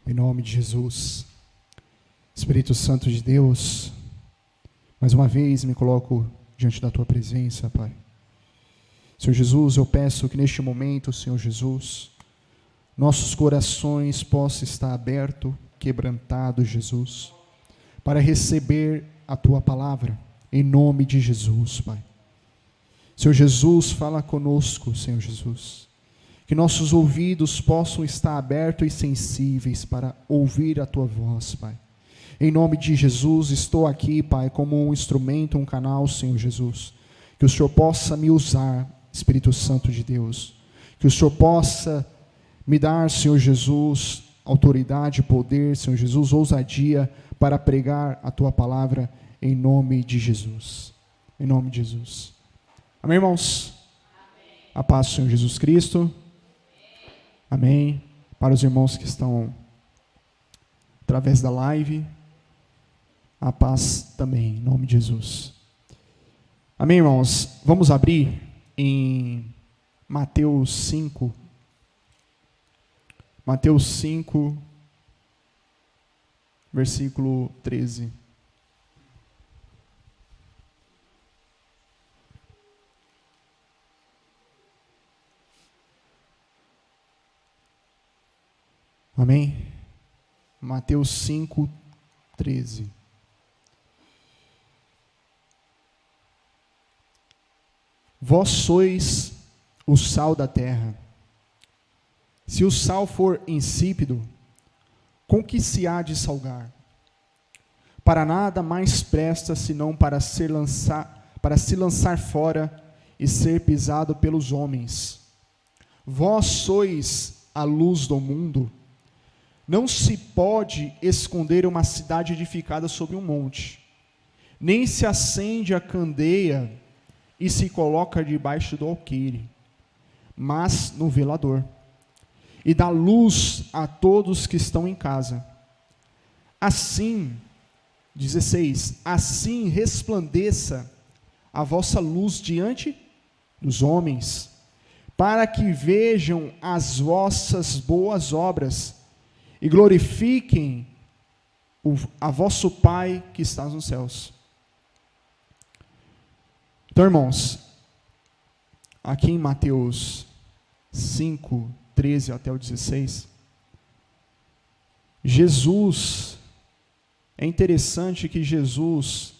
Em nome de Jesus. Espírito Santo de Deus, mais uma vez me coloco diante da Tua presença, Pai. Senhor Jesus, eu peço que neste momento, Senhor Jesus, nossos corações possam estar abertos, quebrantados, Jesus, para receber a Tua palavra, em nome de Jesus, Pai. Senhor Jesus, fala conosco, Senhor Jesus. Que nossos ouvidos possam estar abertos e sensíveis para ouvir a Tua voz, Pai. Em nome de Jesus, estou aqui, Pai, como um instrumento, um canal, Senhor Jesus. Que o Senhor possa me usar, Espírito Santo de Deus. Que o Senhor possa me dar, Senhor Jesus, autoridade, poder, Senhor Jesus, ousadia para pregar a Tua palavra em nome de Jesus. Em nome de Jesus. Amém, irmãos? Amém. A paz do Senhor Jesus Cristo. Amém. Para os irmãos que estão através da live, a paz também, em nome de Jesus. Amém, irmãos? Vamos abrir em Mateus 5. Mateus 5, versículo 13. Amém? Mateus 5, 13. Vós sois o sal da terra. Se o sal for insípido, com que se há de salgar? Para nada mais presta, senão para se lançar fora e ser pisado pelos homens. Vós sois a luz do mundo. Não se pode esconder uma cidade edificada sobre um monte, nem se acende a candeia e se coloca debaixo do alqueire, mas no velador, e dá luz a todos que estão em casa. Assim, 16, assim resplandeça a vossa luz diante dos homens, para que vejam as vossas boas obras e glorifiquem a vosso Pai que está nos céus. Então, irmãos, aqui em Mateus 5, 13 até o 16, Jesus, é interessante que Jesus,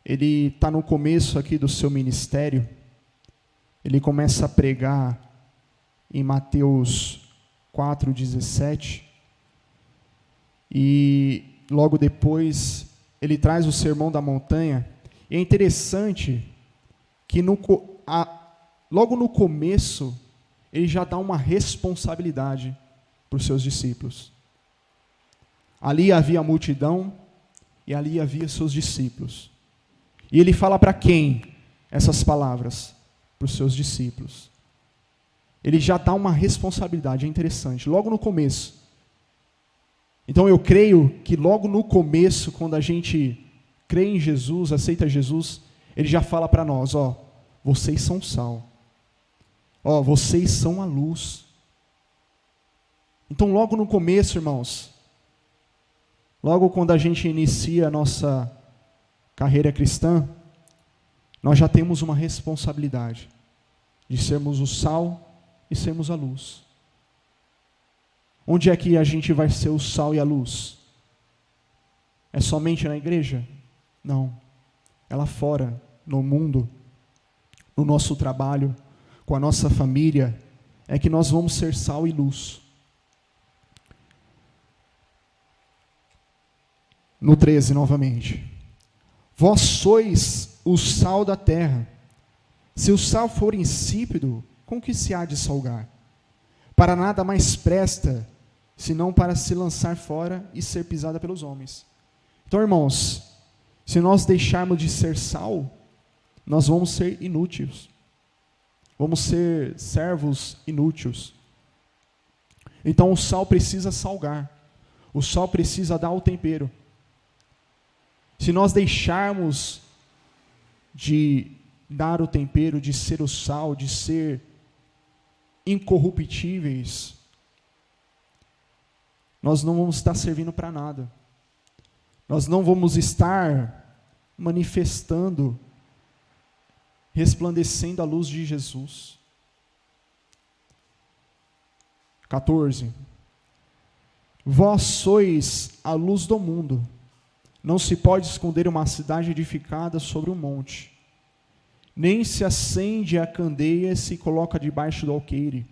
ele está no começo aqui do seu ministério, ele começa a pregar em Mateus 4:17, e logo depois ele traz o Sermão da Montanha. E é interessante que logo no começo ele já dá uma responsabilidade para os seus discípulos. Ali havia a multidão e ali havia seus discípulos. E ele fala para quem essas palavras? Para os seus discípulos. Ele já dá uma responsabilidade, é interessante, logo no começo. Então eu creio que logo no começo, quando a gente crê em Jesus, aceita Jesus, ele já fala para nós, vocês são sal. Vocês são a luz. Então logo no começo, irmãos, logo quando a gente inicia a nossa carreira cristã, nós já temos uma responsabilidade de sermos o sal e sermos a luz. Onde é que a gente vai ser o sal e a luz? É somente na igreja? Não. É lá fora, no mundo, no nosso trabalho, com a nossa família, é que nós vamos ser sal e luz. No 13, novamente. Vós sois o sal da terra. Se o sal for insípido, com que se há de salgar? Para nada mais presta, senão para se lançar fora e ser pisada pelos homens. Então, irmãos, se nós deixarmos de ser sal, nós vamos ser inúteis. Vamos ser servos inúteis. Então, o sal precisa salgar. O sal precisa dar o tempero. Se nós deixarmos de dar o tempero, de ser o sal, de ser incorruptíveis, nós não vamos estar servindo para nada. Nós não vamos estar manifestando, resplandecendo a luz de Jesus. 14. Vós sois a luz do mundo. Não se pode esconder uma cidade edificada sobre um monte. Nem se acende a candeia e se coloca debaixo do alqueire,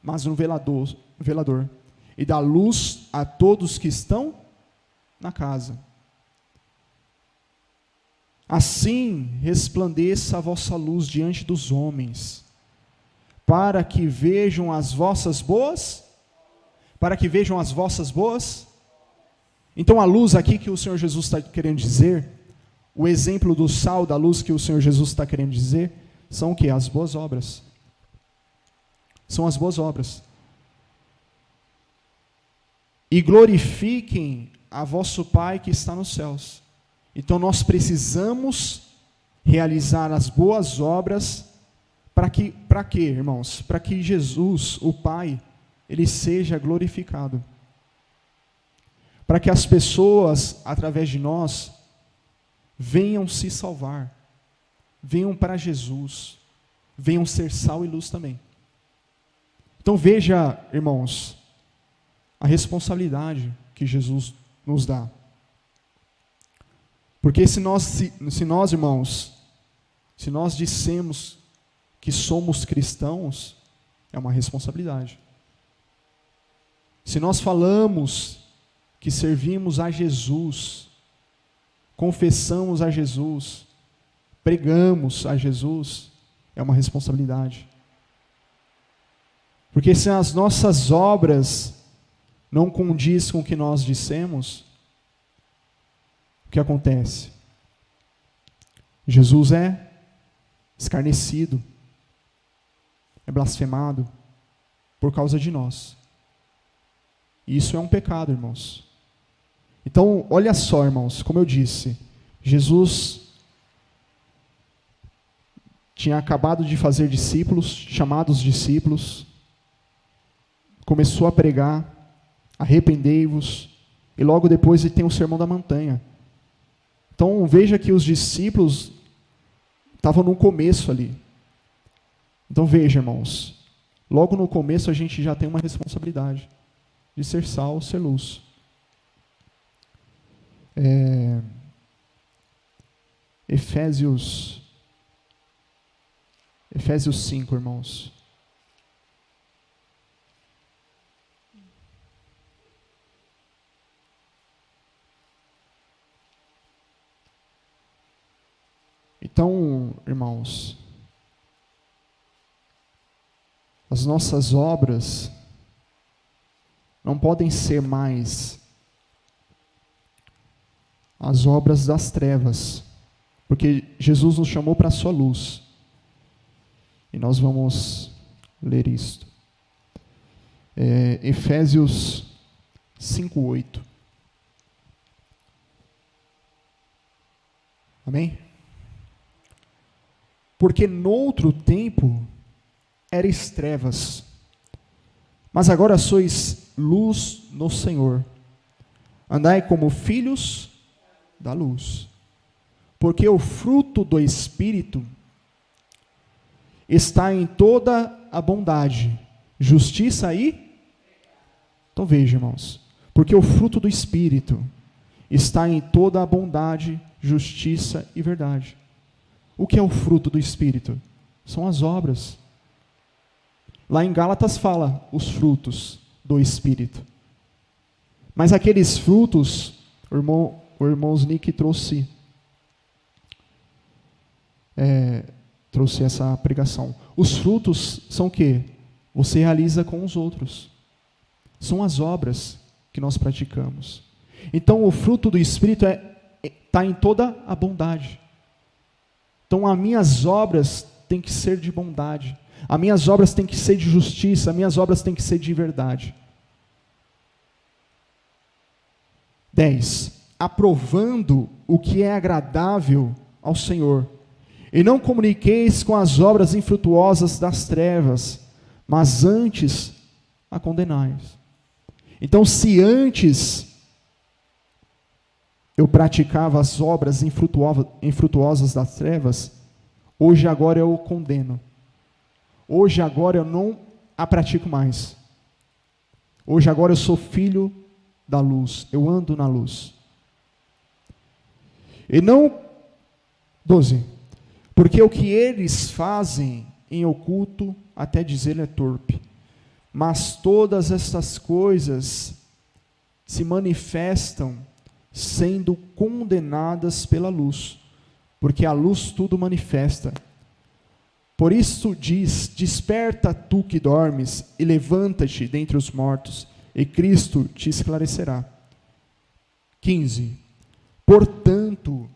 mas no velador, e dá luz a todos que estão na casa. Assim resplandeça a vossa luz diante dos homens, para que vejam as vossas boas, Então a luz aqui que o Senhor Jesus está querendo dizer, o exemplo do sal da luz que o Senhor Jesus está querendo dizer, são o quê? As boas obras. São as boas obras. E glorifiquem a vosso Pai que está nos céus. Então nós precisamos realizar as boas obras para quê, irmãos? Para que Jesus, o Pai, ele seja glorificado. Para que as pessoas, através de nós, venham se salvar, venham para Jesus, venham ser sal e luz também. Então veja, irmãos, a responsabilidade que Jesus nos dá. Porque se nós, irmãos, se nós dissemos que somos cristãos, é uma responsabilidade. Se nós falamos que servimos a Jesus, confessamos a Jesus, pregamos a Jesus, é uma responsabilidade. Porque se as nossas obras não condiz com o que nós dissemos, o que acontece? Jesus é escarnecido, é blasfemado por causa de nós. E isso é um pecado, irmãos. Então, olha só, irmãos, como eu disse, Jesus tinha acabado de fazer discípulos, chamados discípulos, começou a pregar, arrependei-vos, e logo depois ele tem o Sermão da Montanha. Então, veja que os discípulos estavam no começo ali. Então, veja, irmãos, logo no começo a gente já tem uma responsabilidade de ser sal, ser luz. Efésios 5, irmãos. Então, irmãos, as nossas obras não podem ser mais as obras das trevas, porque Jesus nos chamou para a sua luz. E nós vamos ler isto. Efésios 5:8. Amém? Porque noutro tempo erais trevas, mas agora sois luz no Senhor. Andai como filhos da luz. Porque o fruto do Espírito está em toda a bondade, justiça e... Então veja, irmãos. Porque o fruto do Espírito está em toda a bondade, justiça e verdade. O que é o fruto do Espírito? São as obras. Lá em Gálatas fala os frutos do Espírito. Mas aqueles frutos, o irmão Nick trouxe essa pregação. Os frutos são o quê? Você realiza com os outros. São as obras que nós praticamos. Então o fruto do Espírito está em toda a bondade. Então as minhas obras têm que ser de bondade. As minhas obras têm que ser de justiça. As minhas obras têm que ser de verdade. 10. Aprovando o que é agradável ao Senhor. E não comuniqueis com as obras infrutuosas das trevas, mas antes a condenais. Então, se antes eu praticava as obras infrutuosas das trevas, hoje agora eu o condeno. Hoje agora eu não a pratico mais. Hoje agora eu sou filho da luz, eu ando na luz. E não, 12, porque o que eles fazem em oculto, até dizer é torpe, mas todas estas coisas se manifestam sendo condenadas pela luz, porque a luz tudo manifesta. Por isso diz, desperta tu que dormes, e levanta-te dentre os mortos, e Cristo te esclarecerá. 15. Portanto,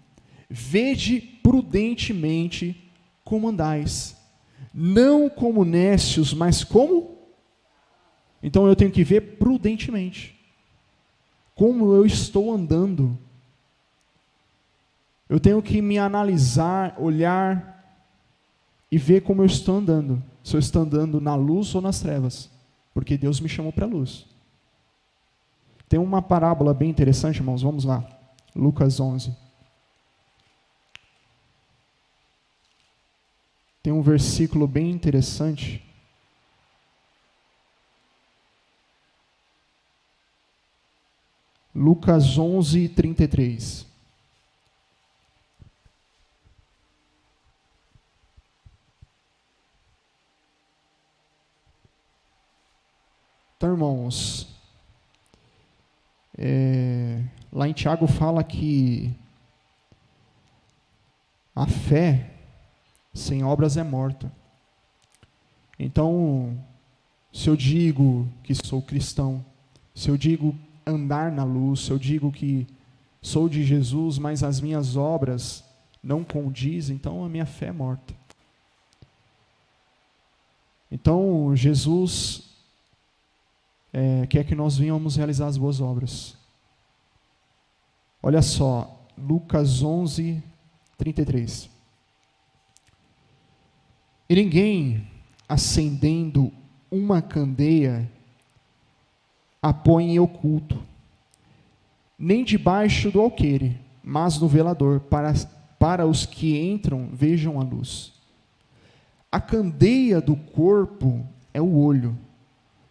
vede prudentemente como andais, não como necios, mas como? Então eu tenho que ver prudentemente. Como eu estou andando. Eu tenho que me analisar, olhar e ver como eu estou andando. Se eu estou andando na luz ou nas trevas. Porque Deus me chamou para a luz. Tem uma parábola bem interessante, irmãos. Vamos lá. Lucas 11. Tem um versículo bem interessante. Lucas 11, 33. Então, irmãos, lá em Tiago fala que a fé sem obras é morta. Então, se eu digo que sou cristão, se eu digo andar na luz, se eu digo que sou de Jesus, mas as minhas obras não condizem, então a minha fé é morta. Então, Jesus quer que nós venhamos realizar as boas obras. Olha só, Lucas 11, 33. E ninguém, acendendo uma candeia, a põe em oculto, nem debaixo do alqueire, mas no velador, para os que entram vejam a luz. A candeia do corpo é o olho,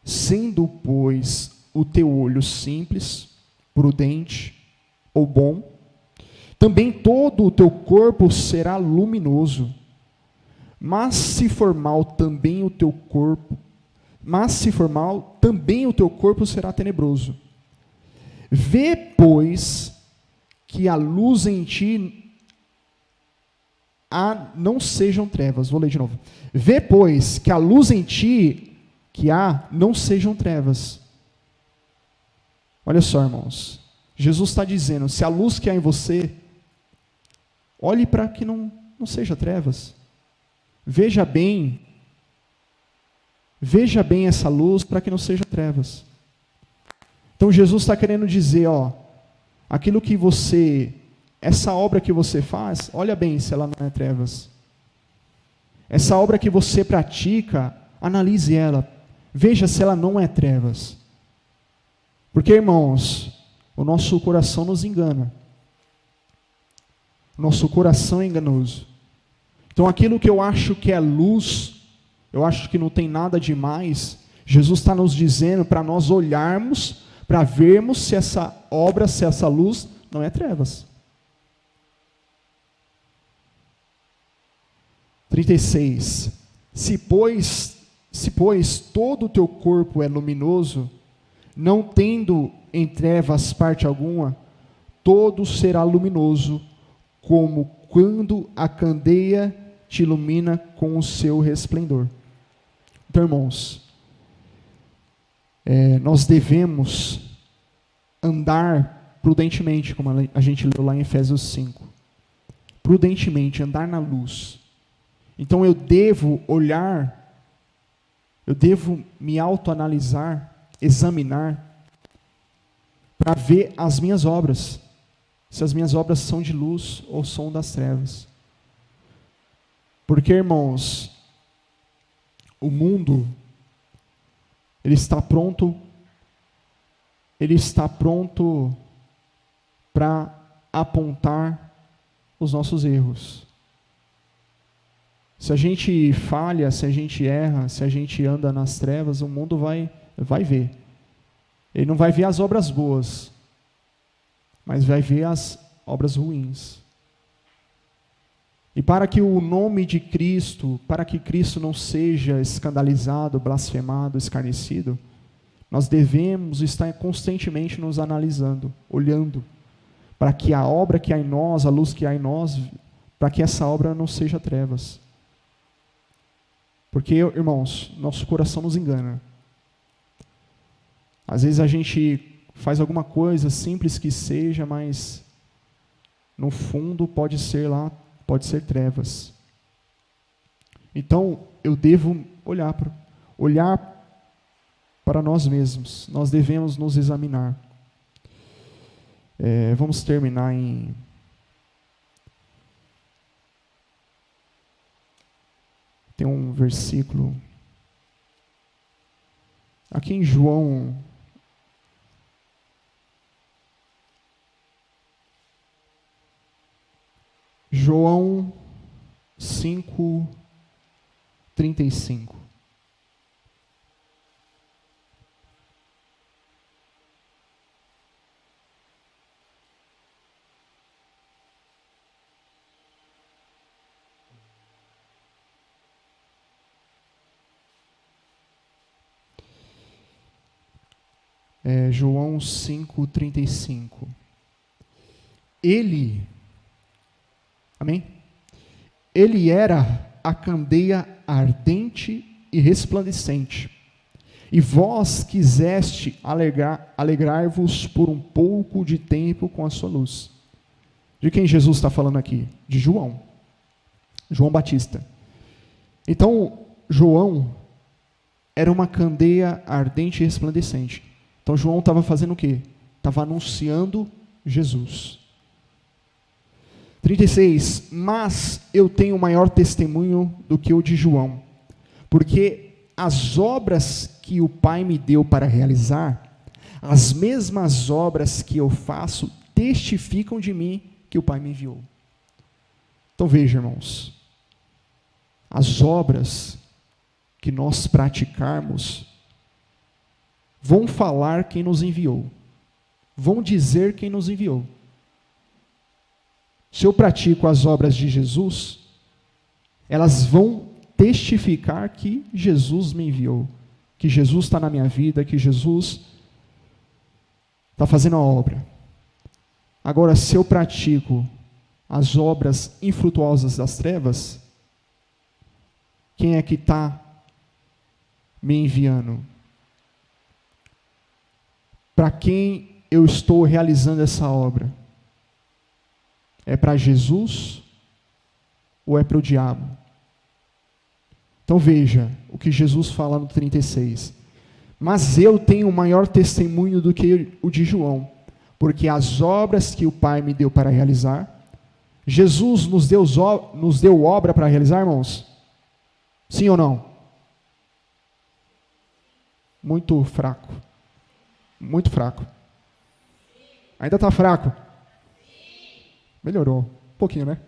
sendo, pois, o teu olho simples, prudente ou bom, também todo o teu corpo será luminoso. Mas se for mal também o teu corpo, será tenebroso. Vê, pois, que a luz em ti não sejam trevas. Vou ler de novo. Vê, pois, que a luz em ti que há não sejam trevas. Olha só, irmãos. Jesus está dizendo, se a luz que há em você, olhe para que não seja trevas. Veja bem essa luz para que não seja trevas. Então Jesus está querendo dizer, aquilo que essa obra que você faz, olha bem se ela não é trevas. Essa obra que você pratica, analise ela, veja se ela não é trevas. Porque, irmãos, o nosso coração nos engana. Nosso coração é enganoso. Então aquilo que eu acho que é luz, eu acho que não tem nada demais, Jesus está nos dizendo para nós olharmos, para vermos se essa obra, se essa luz não é trevas. 36. Se pois todo o teu corpo é luminoso, não tendo em trevas parte alguma, todo será luminoso, como quando a candeia te ilumina com o seu resplendor. Então, irmãos, nós devemos andar prudentemente, como a gente leu lá em Efésios 5. Prudentemente, andar na luz. Então eu devo olhar, eu devo me autoanalisar, examinar, para ver as minhas obras, se as minhas obras são de luz ou são das trevas. Porque, irmãos, o mundo, ele está pronto ele está pronto para apontar os nossos erros. Se a gente falha, se a gente erra, se a gente anda nas trevas, o mundo vai ver. Ele não vai ver as obras boas, mas vai ver as obras ruins. E para que o nome de Cristo, para que Cristo não seja escandalizado, blasfemado, escarnecido, nós devemos estar constantemente nos analisando, olhando, para que a obra que há em nós, a luz que há em nós, para que essa obra não seja trevas. Porque, irmãos, nosso coração nos engana. Às vezes a gente faz alguma coisa, simples que seja, mas no fundo pode ser trevas. Então, eu devo olhar para nós mesmos. Nós devemos nos examinar. Vamos terminar em... Tem um versículo aqui em João 5:35. João 5:35. Amém? Ele era a candeia ardente e resplandecente. E vós quiseste alegrar-vos por um pouco de tempo com a sua luz. De quem Jesus está falando aqui? De João Batista. Então, João era uma candeia ardente e resplandecente. Então, João estava fazendo o quê? Estava anunciando Jesus. 36. Mas eu tenho maior testemunho do que o de João, porque as obras que o Pai me deu para realizar, as mesmas obras que eu faço, testificam de mim que o Pai me enviou. Então veja, irmãos, as obras que nós praticarmos vão falar quem nos enviou, vão dizer quem nos enviou. Se eu pratico as obras de Jesus, elas vão testificar que Jesus me enviou, que Jesus está na minha vida, que Jesus está fazendo a obra. Agora, se eu pratico as obras infrutuosas das trevas, quem é que está me enviando? Para quem eu estou realizando essa obra? É para Jesus ou é para o diabo? Então veja o que Jesus fala no 36. Mas eu tenho maior testemunho do que o de João, porque as obras que o Pai me deu para realizar, Jesus nos deu obra para realizar, irmãos? Sim ou não? Muito fraco. Muito fraco. Ainda está fraco? Melhorou. Um pouquinho, né?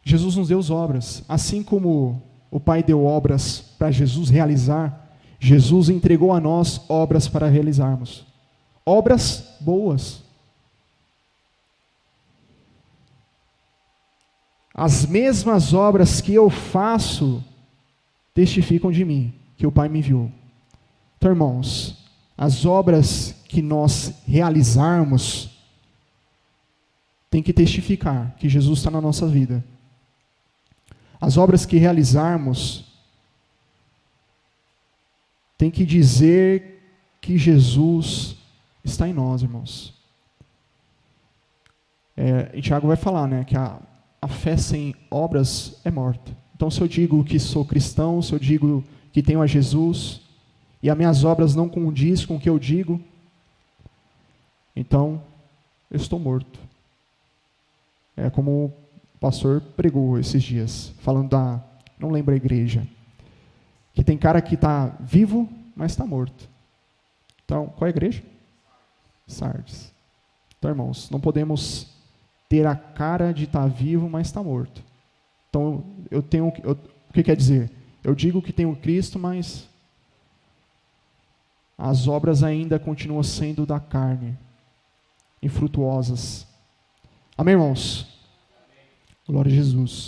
Jesus nos deu obras. Assim como o Pai deu obras para Jesus realizar, Jesus entregou a nós obras para realizarmos. Obras boas. As mesmas obras que eu faço testificam de mim, que o Pai me enviou. Então, irmãos, as obras que nós realizarmos tem que testificar que Jesus está na nossa vida. As obras que realizarmos tem que dizer que Jesus está em nós, irmãos. E Tiago vai falar, né, que a fé sem obras é morta. Então, se eu digo que sou cristão, se eu digo que tenho a Jesus, e as minhas obras não condiz com o que eu digo, então eu estou morto. É como o pastor pregou esses dias, falando não lembro a igreja, que tem cara que está vivo, mas está morto. Então, qual é a igreja? Sardes. Então, irmãos, não podemos ter a cara de estar vivo, mas estar morto. Então, o que quer dizer? Eu digo que tenho Cristo, mas as obras ainda continuam sendo da carne, infrutuosas. Amém, irmãos? Glória a Jesus.